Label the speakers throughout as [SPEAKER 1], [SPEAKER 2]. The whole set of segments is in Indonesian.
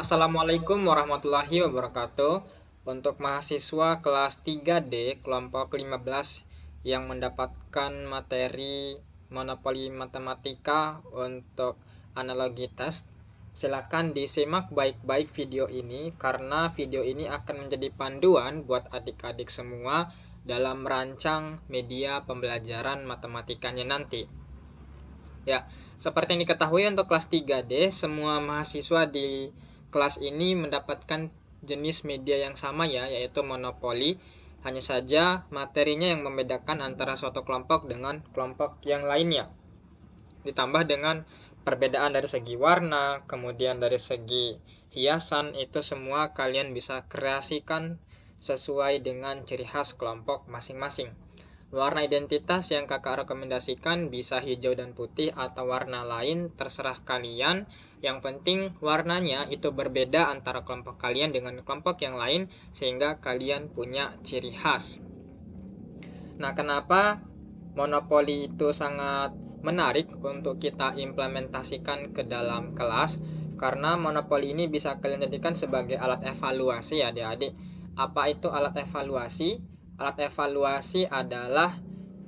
[SPEAKER 1] Assalamualaikum warahmatullahi wabarakatuh. Untuk mahasiswa kelas 3D kelompok 15 yang mendapatkan materi monopoli matematika untuk analogi tes, silakan disimak baik-baik video ini karena video ini akan menjadi panduan buat adik-adik semua dalam merancang media pembelajaran matematikanya nanti. Ya, seperti yang diketahui untuk kelas 3D, semua mahasiswa di kelas ini mendapatkan jenis media yang sama ya, yaitu monopoli. Hanya saja materinya yang membedakan antara suatu kelompok dengan kelompok yang lainnya. Ditambah dengan perbedaan dari segi warna, kemudian dari segi hiasan, itu semua kalian bisa kreasikan sesuai dengan ciri khas kelompok masing-masing. Warna identitas yang kakak rekomendasikan bisa hijau dan putih atau warna lain, terserah kalian. Yang penting warnanya itu berbeda antara kelompok kalian dengan kelompok yang lain sehingga kalian punya ciri khas. Nah, kenapa monopoli itu sangat menarik untuk kita implementasikan ke dalam kelas? Karena monopoli ini bisa kalian jadikan sebagai alat evaluasi ya adik-adik. Apa itu alat evaluasi? Alat evaluasi adalah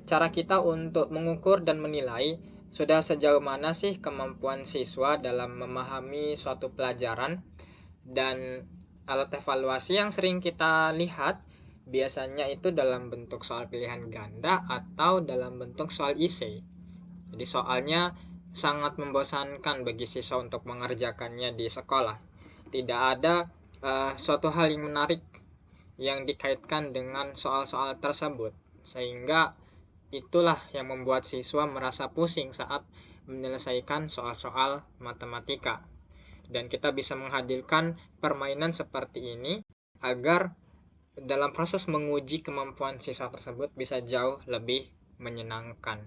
[SPEAKER 1] cara kita untuk mengukur dan menilai sudah sejauh mana sih kemampuan siswa dalam memahami suatu pelajaran. Dan alat evaluasi yang sering kita lihat biasanya itu dalam bentuk soal pilihan ganda atau dalam bentuk soal esai. Jadi soalnya sangat membosankan bagi siswa untuk mengerjakannya di sekolah. Tidak ada suatu hal yang menarik yang dikaitkan dengan soal-soal tersebut, sehingga itulah yang membuat siswa merasa pusing saat menyelesaikan soal-soal matematika. Dan kita bisa menghadirkan permainan seperti ini agar dalam proses menguji kemampuan siswa tersebut bisa jauh lebih menyenangkan.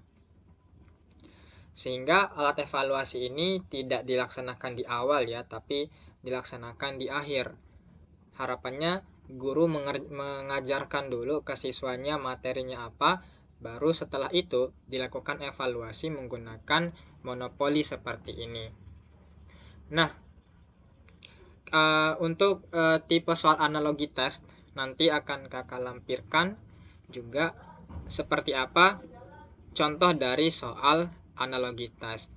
[SPEAKER 1] Sehingga alat evaluasi ini tidak dilaksanakan di awal ya, tapi dilaksanakan di akhir. Harapannya guru mengajarkan dulu ke siswanya materinya apa, baru setelah itu dilakukan evaluasi menggunakan monopoli seperti ini. Nah, untuk tipe soal analogi test nanti akan kakak lampirkan juga seperti apa contoh dari soal analogi test.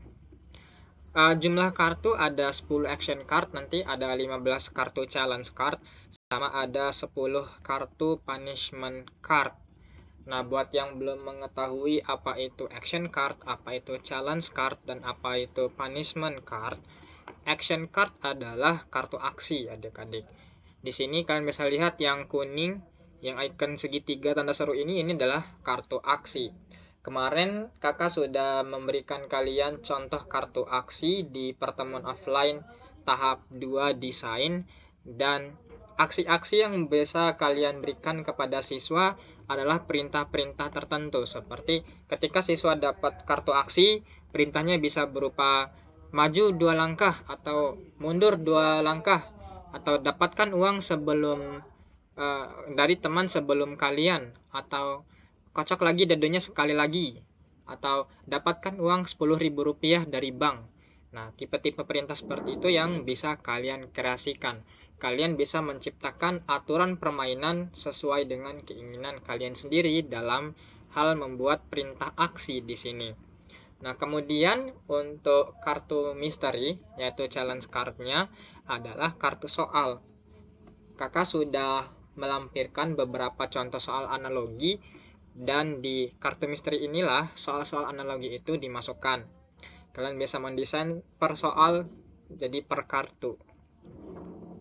[SPEAKER 1] Jumlah kartu ada 10 action card, nanti ada 15 kartu challenge card, sama ada 10 kartu punishment card. Nah, buat yang belum mengetahui apa itu action card, apa itu challenge card, dan apa itu punishment card, action card adalah kartu aksi adik-adik. Di sini kalian bisa lihat yang kuning, yang icon segitiga tanda seru ini adalah kartu aksi. Kemarin kakak sudah memberikan kalian contoh kartu aksi di pertemuan offline tahap 2 desain, dan aksi-aksi yang bisa kalian berikan kepada siswa adalah perintah-perintah tertentu, seperti ketika siswa dapat kartu aksi, perintahnya bisa berupa maju 2 langkah atau mundur 2 langkah, atau dapatkan uang sebelum dari teman sebelum kalian, atau kocok lagi dadonya sekali lagi, atau dapatkan uang Rp10.000 dari bank. Nah, tipe-tipe perintah seperti itu yang bisa kalian kreasikan. Kalian bisa menciptakan aturan permainan sesuai dengan keinginan kalian sendiri dalam hal membuat perintah aksi di sini. Nah, kemudian untuk kartu misteri, yaitu challenge cardnya adalah kartu soal. Kakak sudah melampirkan beberapa contoh soal analogi, dan di kartu misteri inilah soal-soal analogi itu dimasukkan. Kalian bisa mendesain per soal, jadi per kartu.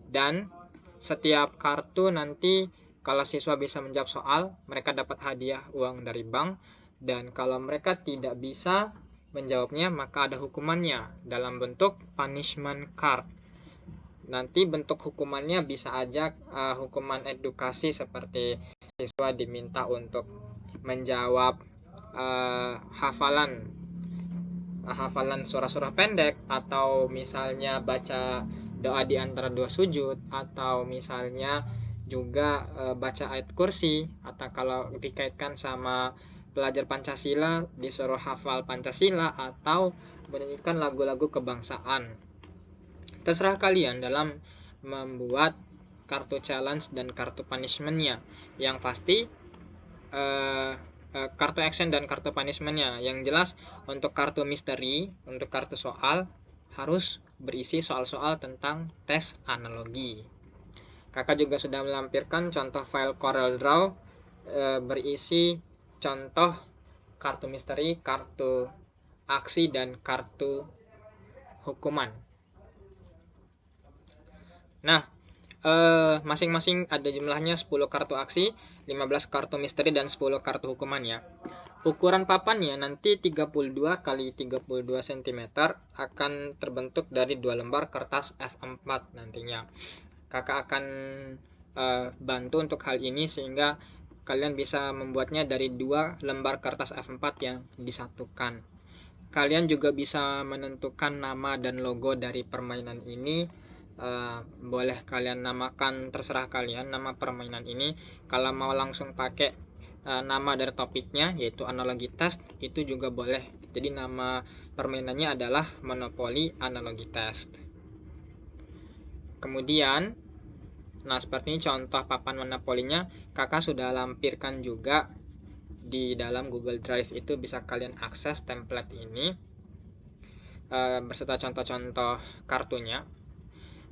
[SPEAKER 1] Dan setiap kartu nanti kalau siswa bisa menjawab soal, mereka dapat hadiah uang dari bank. Dan kalau mereka tidak bisa menjawabnya, maka ada hukumannya dalam bentuk punishment card. Nanti bentuk hukumannya bisa aja hukuman edukasi, seperti siswa diminta untuk menjawab hafalan surah-surah pendek, atau misalnya baca doa di antara 2 sujud, atau misalnya juga baca ayat kursi, atau kalau dikaitkan sama belajar Pancasila disuruh hafal Pancasila atau menyanyikan lagu-lagu kebangsaan. Terserah kalian dalam membuat kartu challenge dan kartu punishment-nya. Yang pasti kartu action dan kartu punishment-nya. Yang jelas untuk kartu misteri, untuk kartu soal harus berisi soal-soal tentang tes analogi. Kakak juga sudah melampirkan contoh file CorelDRAW berisi contoh kartu misteri, kartu aksi, dan kartu hukuman. Nah, masing-masing ada jumlahnya 10 kartu aksi, 15 kartu misteri, dan 10 kartu hukuman ya. Ukuran papannya nanti 32 kali 32 cm akan terbentuk dari 2 lembar kertas F4 nantinya. Kakak akan bantu untuk hal ini sehingga kalian bisa membuatnya dari 2 lembar kertas F4 yang disatukan. Kalian juga bisa menentukan nama dan logo dari permainan ini. Boleh kalian namakan, terserah kalian nama permainan ini. Kalau mau langsung pakai nama dari topiknya yaitu analogi test, itu juga boleh. Jadi nama permainannya adalah Monopoly Analogi Test. Kemudian, nah seperti ini contoh papan monopolinya kakak sudah lampirkan juga di dalam Google Drive. Itu bisa kalian akses template ini beserta contoh-contoh kartunya.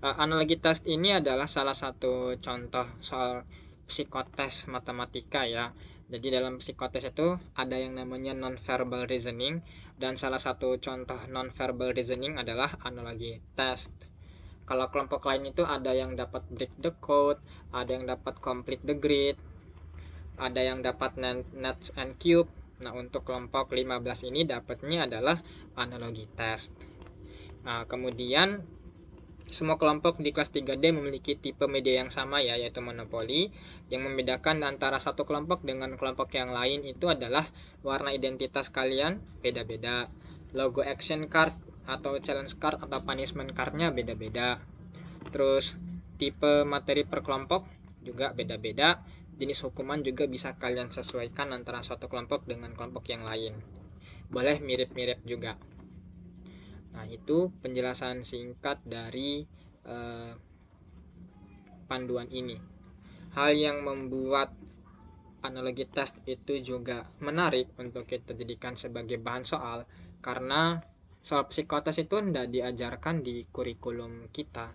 [SPEAKER 1] Analogi test ini adalah salah satu contoh soal psikotes matematika ya. Jadi dalam psikotes itu ada yang namanya non-verbal reasoning, dan salah satu contoh non-verbal reasoning adalah analogi test. Kalau kelompok lain itu ada yang dapat break the code, ada yang dapat complete the grid, ada yang dapat nets and cube. Nah, untuk kelompok 15 ini dapatnya adalah analogi test. Nah, kemudian semua kelompok di kelas 3D memiliki tipe media yang sama ya, yaitu monopoli. Yang membedakan antara satu kelompok dengan kelompok yang lain itu adalah warna identitas kalian beda-beda. Logo action card atau challenge card atau punishment cardnya beda-beda. Terus tipe materi per kelompok juga beda-beda. Jenis hukuman juga bisa kalian sesuaikan antara suatu kelompok dengan kelompok yang lain. Boleh mirip-mirip juga. Nah, itu penjelasan singkat dari panduan ini. Hal yang membuat analogi test itu juga menarik untuk kita jadikan sebagai bahan soal, karena soal psikotes itu tidak diajarkan di kurikulum kita,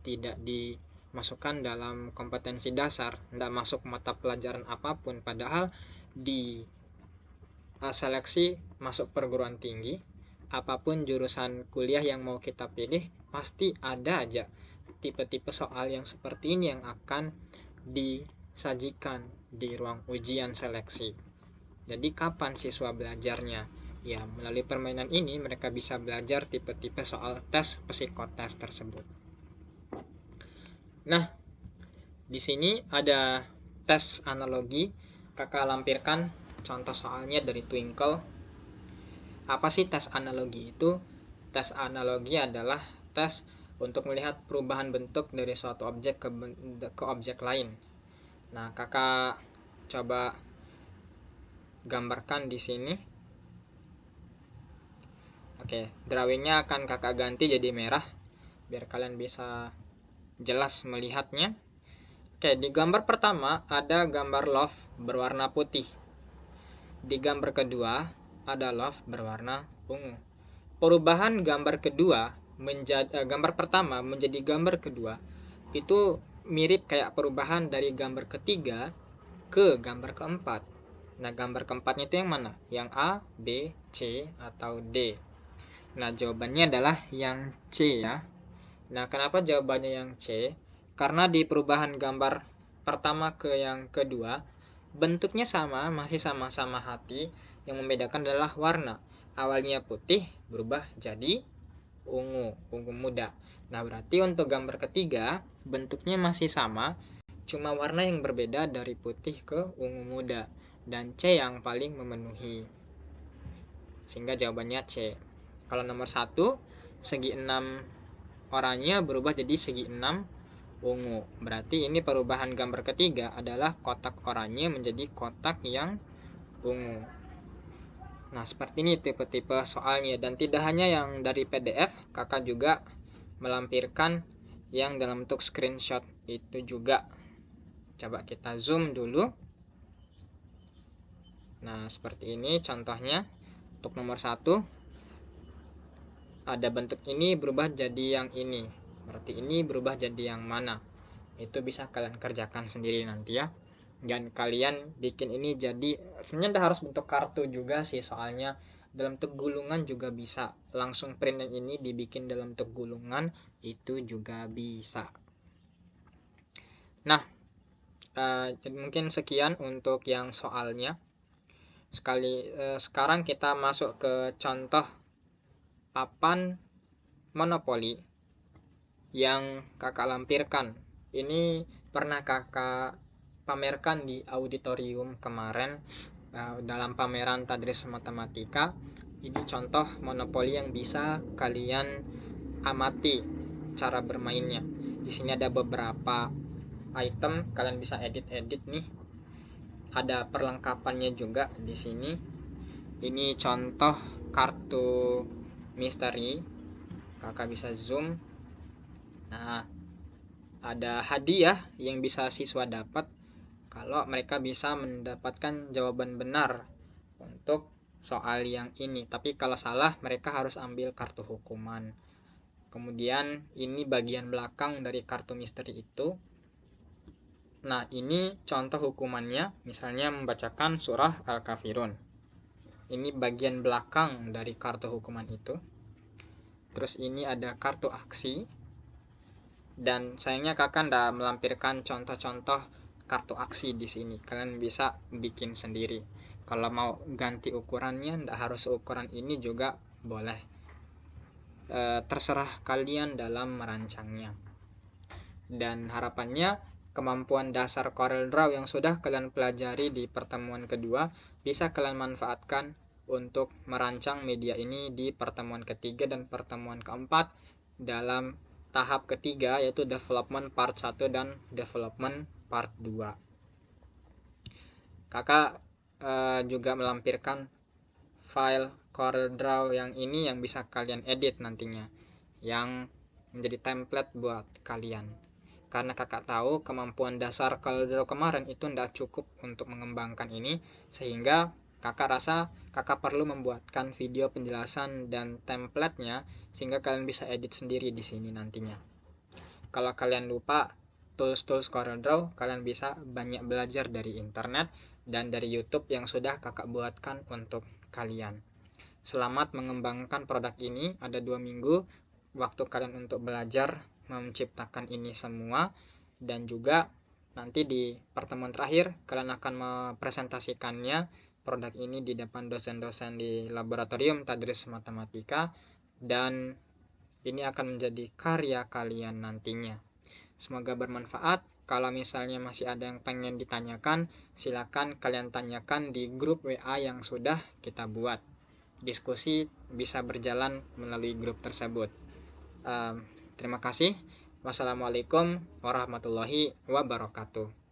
[SPEAKER 1] tidak dimasukkan dalam kompetensi dasar, tidak masuk mata pelajaran apapun. Padahal di seleksi masuk perguruan tinggi, apapun jurusan kuliah yang mau kita pilih, pasti ada aja tipe-tipe soal yang seperti ini yang akan disajikan di ruang ujian seleksi. Jadi kapan siswa belajarnya? Ya, melalui permainan ini mereka bisa belajar tipe-tipe soal tes psikotes tersebut. Nah, di sini ada tes analogi. Kakak lampirkan contoh soalnya dari Twinkle. Apa sih tes analogi itu? Tes analogi adalah tes untuk melihat perubahan bentuk dari suatu objek ke objek lain. Nah, kakak coba gambarkan di sini. Oke, drawingnya akan kakak ganti jadi merah biar kalian bisa jelas melihatnya. Oke, di gambar pertama ada gambar love berwarna putih. Di gambar kedua ada love berwarna ungu. Perubahan gambar kedua gambar pertama menjadi gambar kedua itu mirip kayak perubahan dari gambar ketiga ke gambar keempat. Nah, gambar keempatnya itu yang mana? Yang A, B, C, atau D? Nah, jawabannya adalah yang C ya. Nah, kenapa jawabannya yang C? Karena di perubahan gambar pertama ke yang kedua, bentuknya sama, masih sama-sama hati. Yang membedakan adalah warna. Awalnya putih, berubah jadi ungu muda. Nah, berarti untuk gambar ketiga, bentuknya masih sama, cuma warna yang berbeda dari putih ke ungu muda. Dan C yang paling memenuhi. Sehingga jawabannya C. Kalau nomor 1, segi 6 oranye berubah jadi segi 6 ungu. Berarti ini perubahan gambar ketiga adalah kotak oranye menjadi kotak yang ungu. Nah, seperti ini tipe-tipe soalnya. Dan tidak hanya yang dari PDF, kakak juga melampirkan yang dalam bentuk screenshot itu juga. Coba kita zoom dulu. Nah, seperti ini contohnya. Untuk nomor 1 ada bentuk ini berubah jadi yang ini. Berarti ini berubah jadi yang mana? Itu bisa kalian kerjakan sendiri nanti ya. Dan kalian bikin ini jadi, sebenarnya udah harus bentuk kartu juga sih, soalnya dalam bentuk gulungan juga bisa. Langsung print yang ini dibikin dalam bentuk gulungan itu juga bisa. Nah, mungkin sekian untuk yang soalnya. Sekarang kita masuk ke contoh papan monopoli yang kakak lampirkan. Ini pernah kakak pamerkan di auditorium kemarin dalam pameran Tadris Matematika. Ini contoh monopoli yang bisa kalian amati cara bermainnya. Di sini ada beberapa item, kalian bisa edit nih. Ada perlengkapannya juga di sini. Ini contoh kartu misteri. Kakak bisa zoom. Nah, ada hadiah yang bisa siswa dapat kalau mereka bisa mendapatkan jawaban benar untuk soal yang ini. Tapi kalau salah, mereka harus ambil kartu hukuman. Kemudian ini bagian belakang dari kartu misteri itu. Nah, ini contoh hukumannya, misalnya membacakan surah Al-Kafirun. Ini bagian belakang dari kartu hukuman itu. Terus ini ada kartu aksi. Dan sayangnya kakak tidak melampirkan contoh-contoh kartu aksi di sini. Kalian bisa bikin sendiri. Kalau mau ganti ukurannya, tidak harus ukuran ini juga boleh. Terserah kalian dalam merancangnya. Dan harapannya kemampuan dasar CorelDRAW yang sudah kalian pelajari di pertemuan kedua bisa kalian manfaatkan untuk merancang media ini di pertemuan ketiga dan pertemuan keempat dalam tahap ketiga, yaitu development part 1 dan development part 2. Kakak juga melampirkan file CorelDRAW yang ini yang bisa kalian edit nantinya, yang menjadi template buat kalian. Karena kakak tahu kemampuan dasar CorelDRAW kemarin itu tidak cukup untuk mengembangkan ini, sehingga kakak rasa kakak perlu membuatkan video penjelasan dan templatenya sehingga kalian bisa edit sendiri di sini nantinya. Kalau kalian lupa tools-tools CorelDRAW, kalian bisa banyak belajar dari internet dan dari YouTube yang sudah kakak buatkan untuk kalian. Selamat mengembangkan produk ini. Ada 2 minggu waktu kalian untuk belajar menciptakan ini semua, dan juga nanti di pertemuan terakhir kalian akan mempresentasikannya produk ini di depan dosen-dosen di laboratorium Tadris Matematika, dan ini akan menjadi karya kalian nantinya. Semoga bermanfaat. Kalau misalnya masih ada yang pengen ditanyakan, silakan kalian tanyakan di grup WA yang sudah kita buat. Diskusi bisa berjalan melalui grup tersebut. Terima kasih. Wassalamualaikum warahmatullahi wabarakatuh.